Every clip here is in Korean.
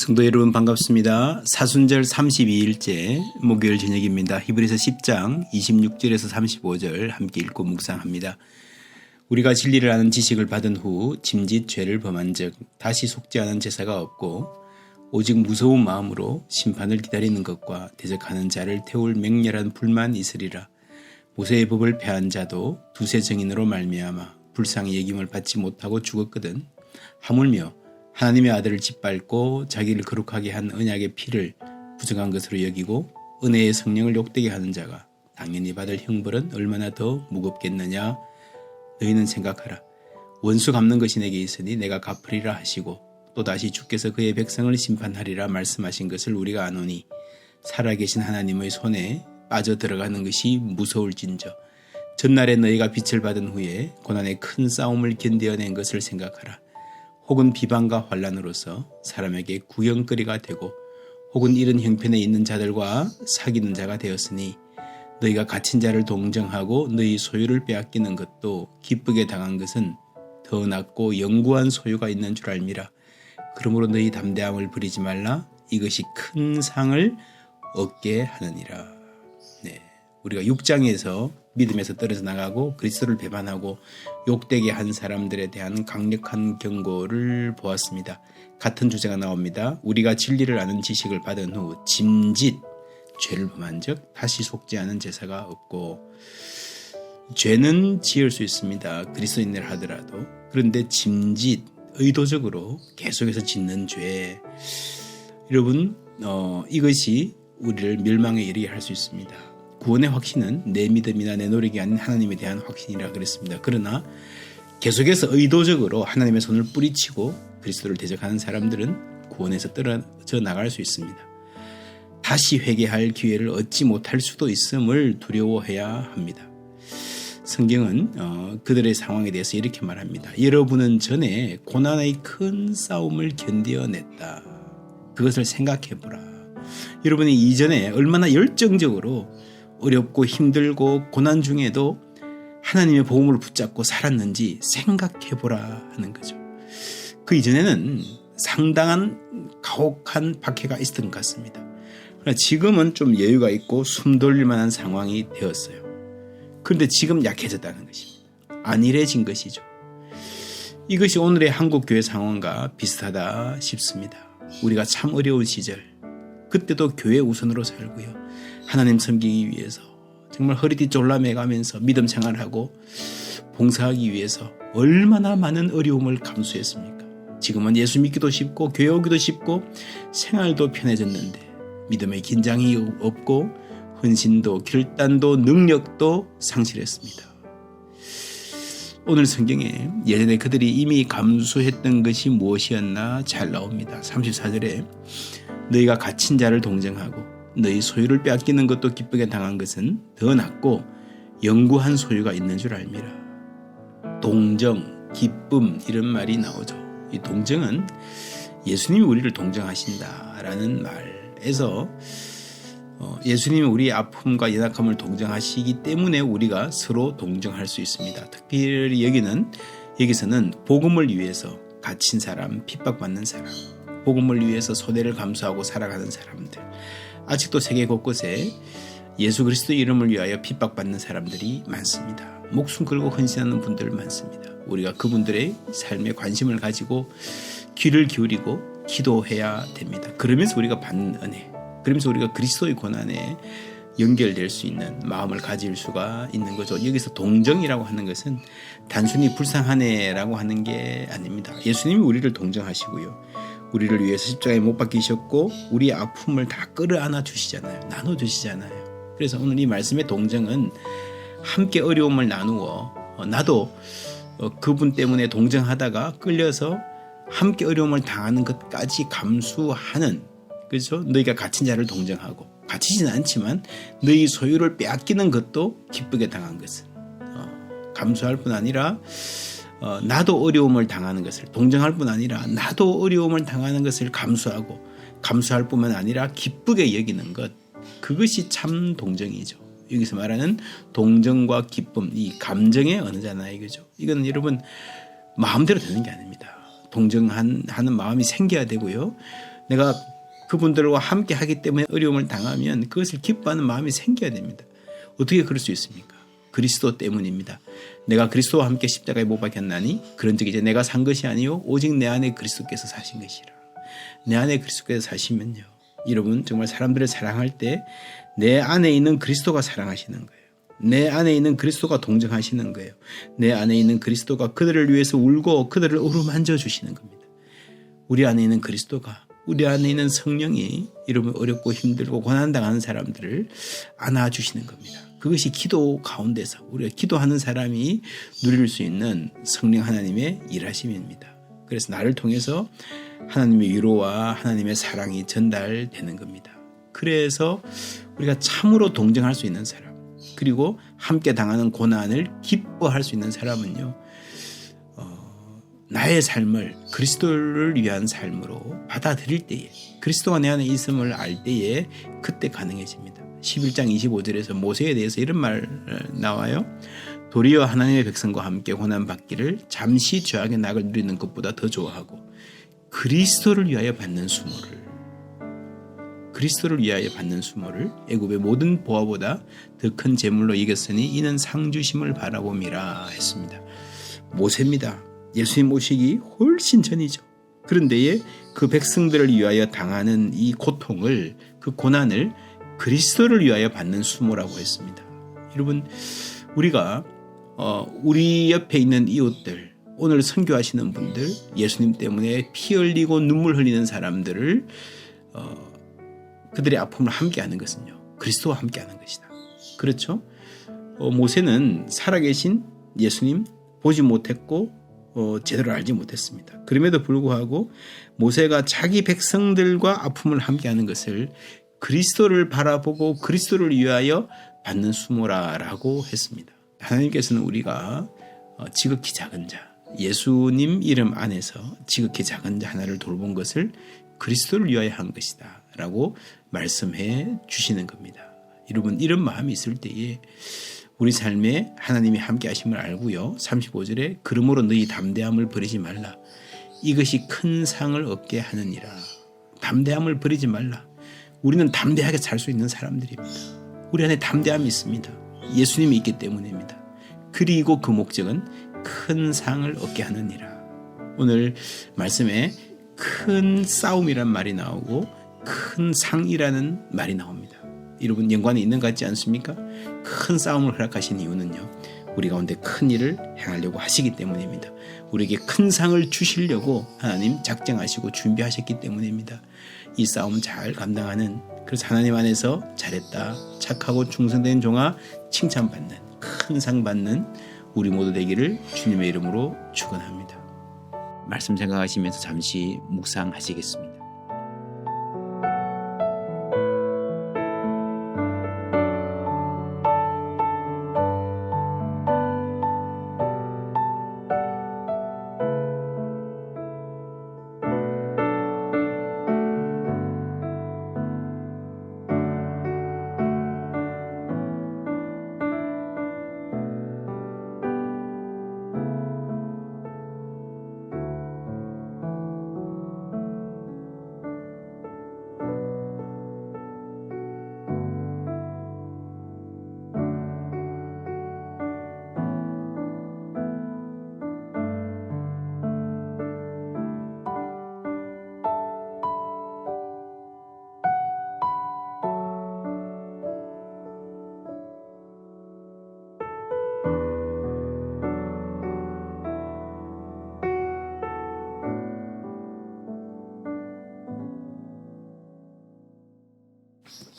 성도 여러분 반갑습니다. 사순절 32일째 목요일 저녁입니다. 히브리서 10장 26절에서 35절 함께 읽고 묵상합니다. 우리가 진리를 아는 지식을 받은 후 짐짓 죄를 범한 즉 다시 속지 않은 제사가 없고 오직 무서운 마음으로 심판을 기다리는 것과 대적하는 자를 태울 맹렬한 불만 있으리라. 모세의 법을 폐한 자도 두세 증인으로 말미암아 불쌍히 여김을 받지 못하고 죽었거든. 하물며 하나님의 아들을 짓밟고 자기를 거룩하게 한 언약의 피를 부정한 것으로 여기고 은혜의 성령을 욕되게 하는 자가 당연히 받을 형벌은 얼마나 더 무겁겠느냐. 너희는 생각하라. 원수 갚는 것이 내게 있으니 내가 갚으리라 하시고 또다시 주께서 그의 백성을 심판하리라 말씀하신 것을 우리가 아노니 살아계신 하나님의 손에 빠져들어가는 것이 무서울진저. 전날에 너희가 빛을 받은 후에 고난의 큰 싸움을 견뎌낸 것을 생각하라. 혹은 비방과 환난으로서 사람에게 구경거리가 되고 혹은 이런 형편에 있는 자들과 사귀는 자가 되었으니 너희가 갇힌 자를 동정하고 너희 소유를 빼앗기는 것도 기쁘게 당한 것은 더 낫고 영구한 소유가 있는 줄 알미라. 그러므로 너희 담대함을 부리지 말라. 이것이 큰 상을 얻게 하느니라. 네, 우리가 6장에서 믿음에서 떨어져 나가고 그리스도를 배반하고 욕되게 한 사람들에 대한 강력한 경고를 보았습니다. 같은 주제가 나옵니다. 우리가 진리를 아는 지식을 받은 후 짐짓 죄를 범한 즉 다시 속지 않은 제사가 없고, 죄는 지을 수 있습니다. 그리스도인들 하더라도. 그런데 짐짓 의도적으로 계속해서 짓는 죄, 여러분 이것이 우리를 멸망에 이르게 할 수 있습니다. 구원의 확신은 내 믿음이나 내 노력이 아닌 하나님에 대한 확신이라 그랬습니다. 그러나 계속해서 의도적으로 하나님의 손을 뿌리치고 그리스도를 대적하는 사람들은 구원에서 떨어져 나갈 수 있습니다. 다시 회개할 기회를 얻지 못할 수도 있음을 두려워해야 합니다. 성경은 그들의 상황에 대해서 이렇게 말합니다. 여러분은 전에 고난의 큰 싸움을 견뎌냈다. 그것을 생각해보라. 여러분이 이전에 얼마나 열정적으로 어렵고 힘들고 고난 중에도 하나님의 복음을 붙잡고 살았는지 생각해보라 하는 거죠. 그 이전에는 상당한 가혹한 박해가 있었던 것 같습니다. 그러나 지금은 좀 여유가 있고 숨 돌릴 만한 상황이 되었어요. 그런데 지금 약해졌다는 것입니다. 안일해진 것이죠. 이것이 오늘의 한국교회 상황과 비슷하다 싶습니다. 우리가 참 어려운 시절, 그때도 교회 우선으로 살고요. 하나님 섬기기 위해서 정말 허리띠 졸라매가면서 믿음 생활하고 봉사하기 위해서 얼마나 많은 어려움을 감수했습니까? 지금은 예수 믿기도 쉽고 교회 오기도 쉽고 생활도 편해졌는데 믿음의 긴장이 없고 헌신도 결단도 능력도 상실했습니다. 오늘 성경에 예전에 그들이 이미 감수했던 것이 무엇이었나 잘 나옵니다. 34절에 너희가 갇힌 자를 동정하고 너희 소유를 빼앗기는 것도 기쁘게 당한 것은 더 낫고 영구한 소유가 있는 줄 알미라. 동정, 기쁨 이런 말이 나오죠. 이 동정은 예수님이 우리를 동정하신다라는 말에서 예수님이 우리의 아픔과 연약함을 동정하시기 때문에 우리가 서로 동정할 수 있습니다. 특별히 여기서는 복음을 위해서 갇힌 사람, 핍박받는 사람, 복음을 위해서 소대를 감수하고 살아가는 사람들, 아직도 세계 곳곳에 예수 그리스도의 이름을 위하여 핍박받는 사람들이 많습니다. 목숨 걸고 헌신하는 분들 많습니다. 우리가 그분들의 삶에 관심을 가지고 귀를 기울이고 기도해야 됩니다. 그러면서 우리가 받는 은혜, 그러면서 우리가 그리스도의 고난에 연결될 수 있는 마음을 가질 수가 있는 거죠. 여기서 동정이라고 하는 것은 단순히 불쌍하네라고 하는 게 아닙니다. 예수님이 우리를 동정하시고요. 우리를 위해서 십자가에 못 박히셨고 우리의 아픔을 다 끌어안아 주시잖아요. 나눠주시잖아요. 그래서 오늘 이 말씀의 동정은 함께 어려움을 나누어 나도 그분 때문에 동정하다가 끌려서 함께 어려움을 당하는 것까지 감수하는, 그렇죠? 너희가 갇힌 자를 동정하고 갇히지는 않지만 너희 소유를 빼앗기는 것도 기쁘게 당한 것은 감수할 뿐 아니라 나도 어려움을 당하는 것을 동정할 뿐 아니라 나도 어려움을 당하는 것을 감수하고 감수할 뿐만 아니라 기쁘게 여기는 것, 그것이 참 동정이죠. 여기서 말하는 동정과 기쁨, 이 감정의 언어잖아요. 그죠? 이건 여러분 마음대로 되는 게 아닙니다. 동정하는 마음이 생겨야 되고요. 내가 그분들과 함께 하기 때문에 어려움을 당하면 그것을 기뻐하는 마음이 생겨야 됩니다. 어떻게 그럴 수 있습니까? 그리스도 때문입니다. 내가 그리스도와 함께 십자가에 못 박혔나니 그런즉 이제 내가 산 것이 아니요 오직 내 안에 그리스도께서 사신 것이라. 내 안에 그리스도께서 사시면요, 여러분 정말 사람들을 사랑할 때 내 안에 있는 그리스도가 사랑하시는 거예요. 내 안에 있는 그리스도가 동정하시는 거예요. 내 안에 있는 그리스도가 그들을 위해서 울고 그들을 어루만져 주시는 겁니다. 우리 안에 있는 그리스도가, 우리 안에 있는 성령이 여러분 어렵고 힘들고 고난당하는 사람들을 안아주시는 겁니다. 그것이 기도 가운데서 우리가 기도하는 사람이 누릴 수 있는 성령 하나님의 일하심입니다. 그래서 나를 통해서 하나님의 위로와 하나님의 사랑이 전달되는 겁니다. 그래서 우리가 참으로 동정할 수 있는 사람, 그리고 함께 당하는 고난을 기뻐할 수 있는 사람은요, 나의 삶을 그리스도를 위한 삶으로 받아들일 때에, 그리스도가 내 안에 있음을 알 때에 그때 가능해집니다. 11장 25절에서 모세에 대해서 이런 말 나와요. 도리어 하나님의 백성과 함께 고난받기를 잠시 죄악의 낙을 누리는 것보다 더 좋아하고 그리스도를 위하여 받는 수모를 애굽의 모든 보화보다 더 큰 재물로 이겼으니 이는 상 주심을 바라봄이라 했습니다. 모세입니다. 예수님 오시기 훨씬 전이죠. 그런데 그 백성들을 위하여 당하는 이 고통을, 그 고난을 그리스도를 위하여 받는 수모라고 했습니다. 여러분, 우리가 우리 옆에 있는 이웃들, 오늘 선교하시는 분들, 예수님 때문에 피 흘리고 눈물 흘리는 사람들을 그들의 아픔을 함께하는 것은요, 그리스도와 함께하는 것이다. 그렇죠? 모세는 살아계신 예수님 보지 못했고 제대로 알지 못했습니다. 그럼에도 불구하고 모세가 자기 백성들과 아픔을 함께하는 것을 그리스도를 바라보고 그리스도를 위하여 받는 수모라라고 했습니다. 하나님께서는 우리가 지극히 작은 자, 예수님 이름 안에서 지극히 작은 자 하나를 돌본 것을 그리스도를 위하여 한 것이다 라고 말씀해 주시는 겁니다. 여러분, 이런 마음이 있을 때에 우리 삶에 하나님이 함께 하심을 알고요, 35절에 그러므로 너희 담대함을 버리지 말라. 이것이 큰 상을 얻게 하느니라. 담대함을 버리지 말라. 우리는 담대하게 살 수 있는 사람들입니다. 우리 안에 담대함이 있습니다. 예수님이 있기 때문입니다. 그리고 그 목적은 큰 상을 얻게 하느니라. 오늘 말씀에 큰 싸움이란 말이 나오고 큰 상이라는 말이 나옵니다. 여러분, 연관이 있는 것 같지 않습니까? 큰 싸움을 허락하신 이유는요, 우리 가운데 큰 일을 행하려고 하시기 때문입니다. 우리에게 큰 상을 주시려고 하나님 작정하시고 준비하셨기 때문입니다. 이 싸움 잘 감당하는, 그래서 하나님 안에서 잘했다, 착하고 충성된 종아 칭찬받는, 큰 상 받는 우리 모두 되기를 주님의 이름으로 축원합니다. 말씀 생각하시면서 잠시 묵상하시겠습니다.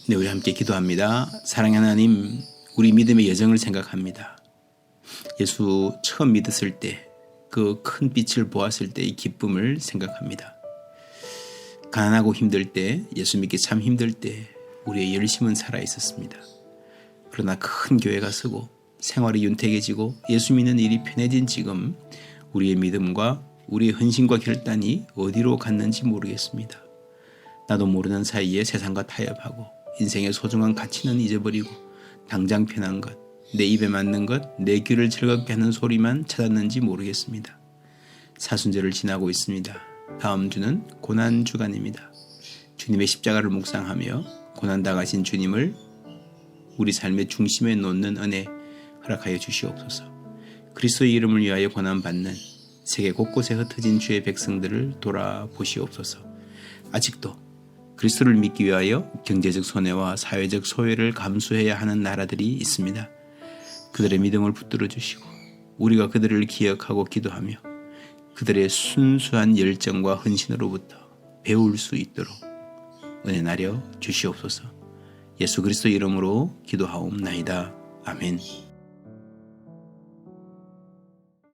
네, 우리 함께 기도합니다. 사랑하는 하나님, 우리 믿음의 여정을 생각합니다. 예수 처음 믿었을 때, 그 큰 빛을 보았을 때의 기쁨을 생각합니다. 가난하고 힘들 때, 예수 믿기 참 힘들 때 우리의 열심은 살아 있었습니다. 그러나 큰 교회가 서고 생활이 윤택해지고 예수 믿는 일이 편해진 지금 우리의 믿음과 우리의 헌신과 결단이 어디로 갔는지 모르겠습니다. 나도 모르는 사이에 세상과 타협하고 인생의 소중한 가치는 잊어버리고 당장 편한 것, 내 입에 맞는 것, 내 귀를 즐겁게 하는 소리만 찾았는지 모르겠습니다. 사순절을 지나고 있습니다. 다음 주는 고난주간입니다. 주님의 십자가를 묵상하며 고난당하신 주님을 우리 삶의 중심에 놓는 은혜 허락하여 주시옵소서. 그리스도의 이름을 위하여 고난받는 세계 곳곳에 흩어진 주의 백성들을 돌아보시옵소서. 아직도 그리스도를 믿기 위하여 경제적 손해와 사회적 소외를 감수해야 하는 나라들이 있습니다. 그들의 믿음을 붙들어 주시고 우리가 그들을 기억하고 기도하며 그들의 순수한 열정과 헌신으로부터 배울 수 있도록 은혜 나려 주시옵소서. 예수 그리스도 이름으로 기도하옵나이다. 아멘.